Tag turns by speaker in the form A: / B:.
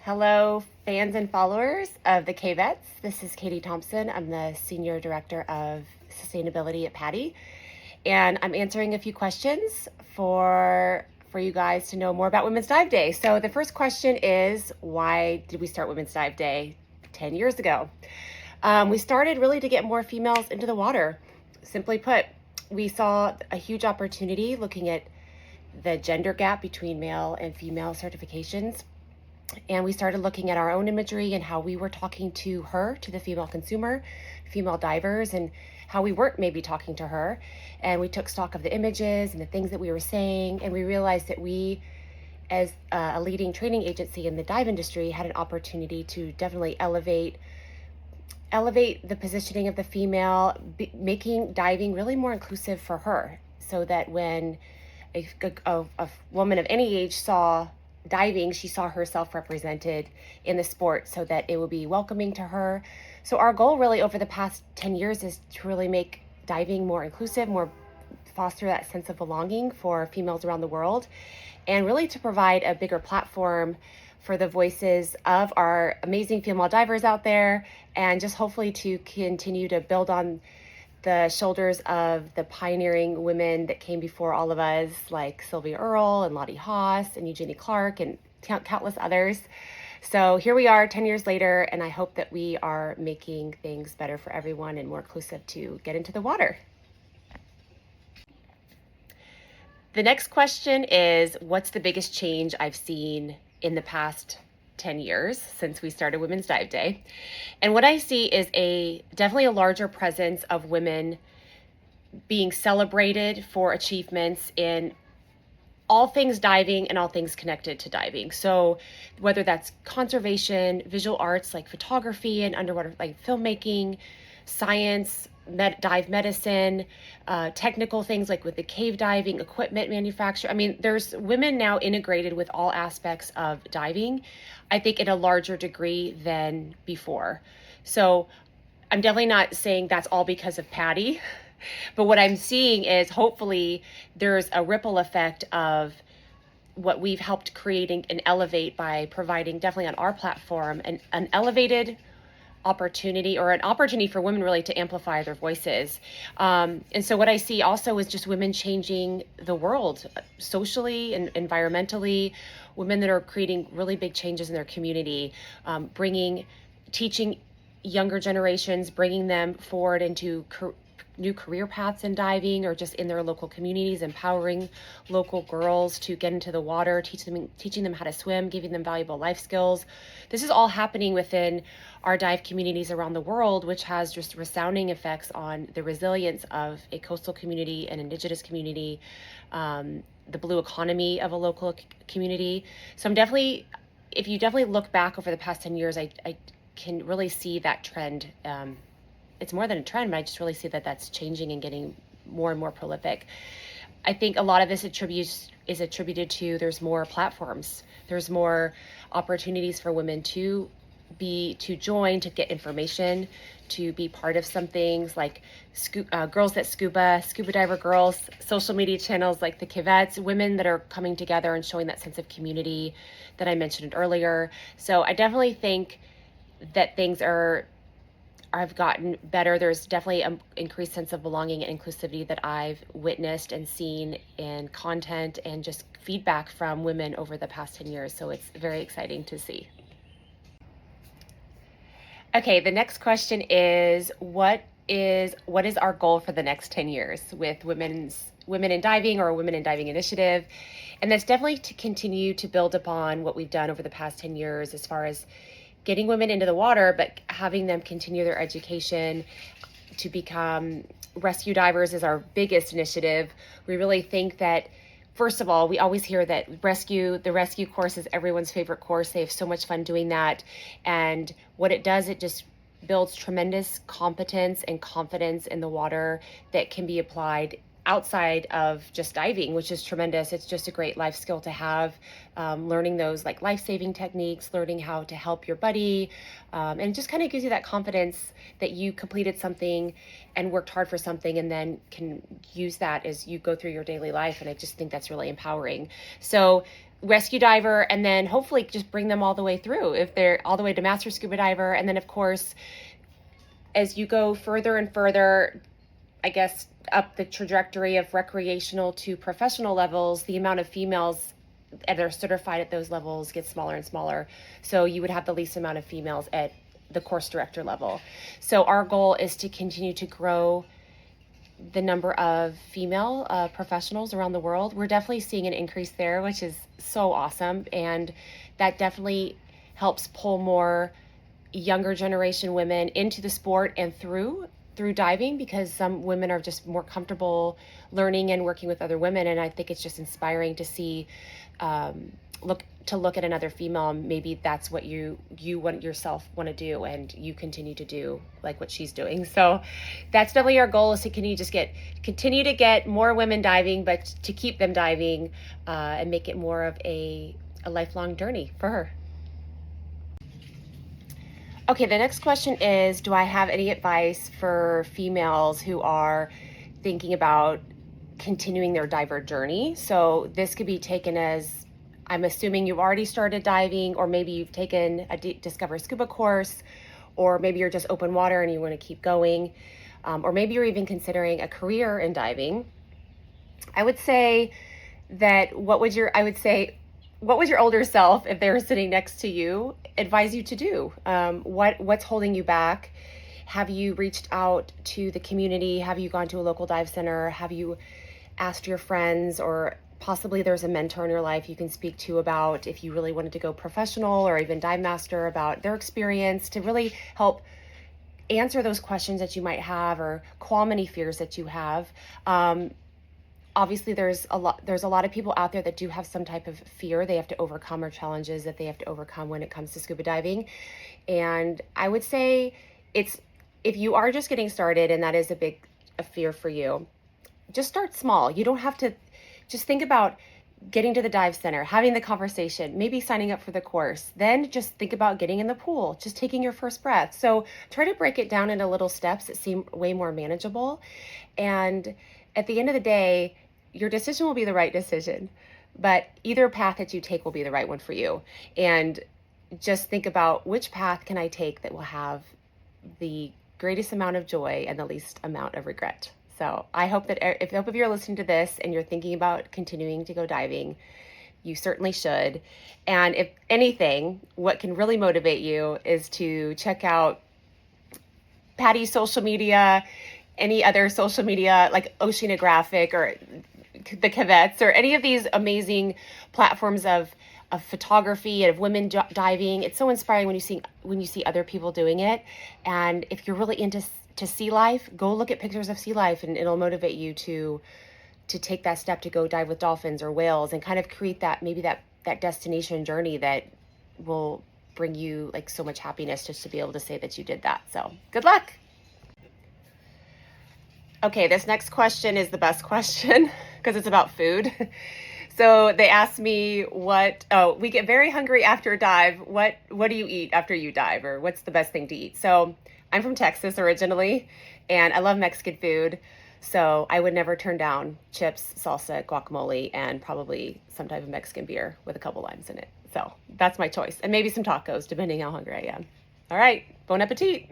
A: Hello, fans and followers of the K-Vets. This is Katie Thompson. I'm the Senior Director of Sustainability at PADI, and I'm answering a few questions for you guys to know more about Women's Dive Day. So the first question is, why did we start Women's Dive Day 10 years ago? We started really to get more females into the water. Simply put, we saw a huge opportunity looking at the gender gap between male and female certifications. And we started looking at our own imagery and how we were talking to her, to the female consumer, female divers, and how we weren't maybe talking to her. And we took stock of the images and the things that we were saying. And we realized that we, as a leading training agency in the dive industry, had an opportunity to definitely elevate the positioning of the female, making diving really more inclusive for her, so that when a woman of any age saw diving, she saw herself represented in the sport, so that it would be welcoming to her. So our goal really over the past 10 years is to really make diving more inclusive, more foster that sense of belonging for females around the world, and really to provide a bigger platform for the voices of our amazing female divers out there, and just hopefully to continue to build on the shoulders of the pioneering women that came before all of us, like Sylvia Earle and Lottie Haas and Eugenie Clark and countless others. So here we are 10 years later, and I hope that we are making things better for everyone and more inclusive to get into the water. The next question is, what's the biggest change I've seen in the past 10 years since we started Women's Dive Day? And what I see is definitely a larger presence of women being celebrated for achievements in all things diving and all things connected to diving. So whether that's conservation, visual arts like photography and underwater like filmmaking, science, dive medicine, technical things like with the cave diving, equipment manufacture. I mean, there's women now integrated with all aspects of diving, I think in a larger degree than before. So I'm definitely not saying that's all because of PADI, but what I'm seeing is hopefully there's a ripple effect of what we've helped create and elevate by providing definitely on our platform an elevated opportunity, or an opportunity for women really to amplify their voices. And so what I see also is just women changing the world socially and environmentally, women that are creating really big changes in their community, teaching younger generations, bringing them forward into new career paths in diving or just in their local communities, empowering local girls to get into the water, teaching them how to swim, giving them valuable life skills. This is all happening within our dive communities around the world, which has just resounding effects on the resilience of a coastal community, an indigenous community, the blue economy of a local community. So if you definitely look back over the past 10 years, I can really see that trend. It's more than a trend, but I just really see that that's changing and getting more and more prolific. I think a lot of this is attributed to there's more platforms, there's more opportunities for women to join, to get information, to be part of some things like Girls That Scuba diver girls, social media channels like the K-Vets, women that are coming together and showing that sense of community that I mentioned earlier. So I definitely think that things I've gotten better. There's definitely an increased sense of belonging and inclusivity that I've witnessed and seen in content and just feedback from women over the past 10 years. So it's very exciting to see. Okay, the next question is, what is our goal for the next 10 years with Women in Diving, or Women in Diving initiative? And that's definitely to continue to build upon what we've done over the past 10 years as far as getting women into the water, but having them continue their education to become rescue divers is our biggest initiative. We really think that, first of all, we always hear that the rescue course is everyone's favorite course. They have so much fun doing that. And what it does, it just builds tremendous competence and confidence in the water that can be applied outside of just diving, which is tremendous. It's just a great life skill to have, learning those like life-saving techniques, learning how to help your buddy, and it just kind of gives you that confidence that you completed something and worked hard for something, and then can use that as you go through your daily life. And I just think that's really empowering. So rescue diver, and then hopefully just bring them all the way through if they're all the way to master scuba diver. And then of course, as you go further and further, I guess, up the trajectory of recreational to professional levels, the amount of females that are certified at those levels gets smaller and smaller. So you would have the least amount of females at the course director level. So our goal is to continue to grow the number of female professionals around the world. We're definitely seeing an increase there, which is so awesome. And that definitely helps pull more younger generation women into the sport and through diving, because some women are just more comfortable learning and working with other women. And I think it's just inspiring to see, look at another female, and maybe that's what you want yourself want to do, and you continue to do like what she's doing. So that's definitely our goal, is to continue to get more women diving, but to keep them diving, and make it more of a lifelong journey for her. Okay, the next question is, do I have any advice for females who are thinking about continuing their diver journey? So this could be taken as, I'm assuming you've already started diving, or maybe you've taken a Discover Scuba course, or maybe you're just open water and you want to keep going, or maybe you're even considering a career in diving. I would say that what would your older self, if they were sitting next to you, advise you to do? What's holding you back? Have you reached out to the community? Have you gone to a local dive center? Have you asked your friends, or possibly there's a mentor in your life you can speak to about if you really wanted to go professional, or even dive master, about their experience to really help answer those questions that you might have, or calm any fears that you have. Obviously there's a lot of people out there that do have some type of fear they have to overcome, or challenges that they have to overcome when it comes to scuba diving. And I would say if you are just getting started and that is a fear for you, just start small. You don't have to. Just think about getting to the dive center, having the conversation, maybe signing up for the course. Then just think about getting in the pool, just taking your first breath. So try to break it down into little steps that seem way more manageable. And at the end of the day, your decision will be the right decision, but either path that you take will be the right one for you. And just think about, which path can I take that will have the greatest amount of joy and the least amount of regret. So I hope that if you're listening to this and you're thinking about continuing to go diving, you certainly should. And if anything, what can really motivate you is to check out PADI's social media, any other social media like Oceanographic or the Cavettes, or any of these amazing platforms of photography and of women diving. It's so inspiring when you see other people doing it. And if you're really into sea life, go look at pictures of sea life, and it'll motivate you to take that step to go dive with dolphins or whales, and kind of create that destination journey that will bring you like so much happiness, just to be able to say that you did that. So good luck. Okay, this next question is the best question because it's about food. So they asked me we get very hungry after a dive. What do you eat after you dive, or what's the best thing to eat? So I'm from Texas originally, and I love Mexican food. So I would never turn down chips, salsa, guacamole, and probably some type of Mexican beer with a couple limes in it. So that's my choice. And maybe some tacos, depending how hungry I am. All right, bon appetit.